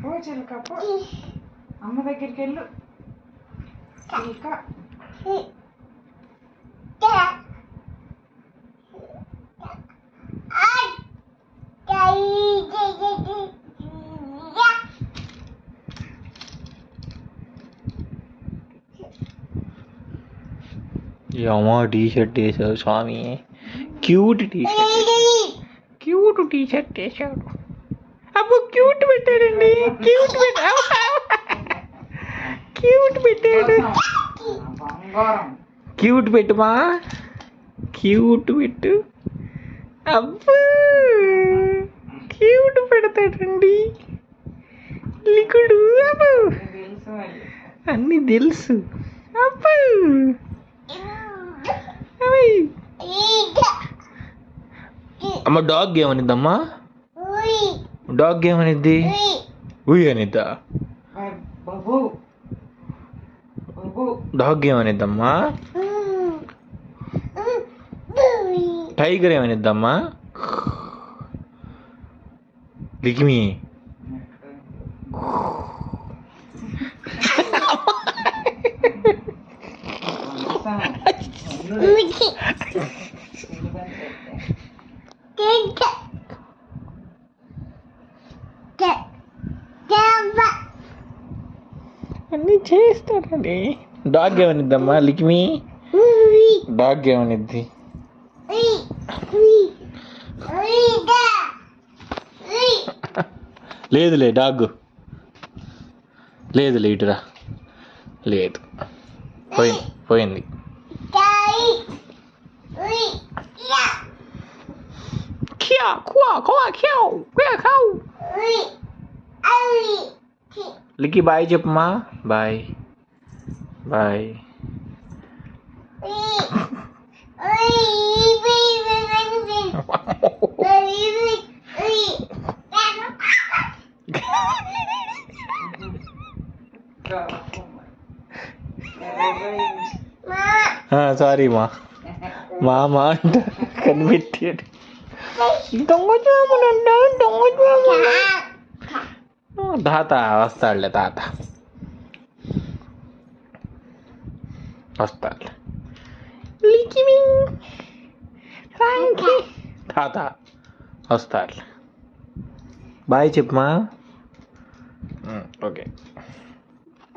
పో చిలుక పో, అమ్మ దగ్గరికి వెళ్ళు చిలుక. అమ్మ టీ షర్ట్ వేసావు స్వామి, cute T shirt, cute T shirt వేసాడు. అబ్బో క్యూట్ పెట్టాడండి, క్యూట్ పెట్టాడు, క్యూట్ పెట్టాడు. బంగారం క్యూట్ పెట్టుమా, క్యూట్ పెట్టు. అబ్బో క్యూట్ పెడతాడండి లికుడు. అబ్బో తెలుసు మరి. అన్నీ తెలుసు. అబ్బో అవి. అమ్మ డాగ్ ఏమనిద్దమ్మా, డాగ్ ఏమనిద్ది, ఉయ్ అనిద్దా. బాబు బాబు డాగ్ ఏమనిద్దమ్మా, టైగర్ ఏమనిద్దమ్మా, లికిమి. అన్నీ చేస్తాడండి. డాగ్ ఏమనిద్దమ్మా లికిమి, డాగ్ ఏమనిద్ది. లేదులే డాగ్, లేదులే ఇటురా, లేదు పోయింది పోయింది. క్యా కువా కువా క్యావ్ క్యా కావ్. లికి బాయ్ చెప్పమ్మా, బాయ్ బాయ్. సారీ మా మామ అంట కనిపెట్టాడు. దొంగజాములు అంట, దొంగజాములు. తాత వస్తాడులే, తాత వస్తాడులే. తాత వస్తాడులే. బాయ్ చెప్పమా. ఓకే.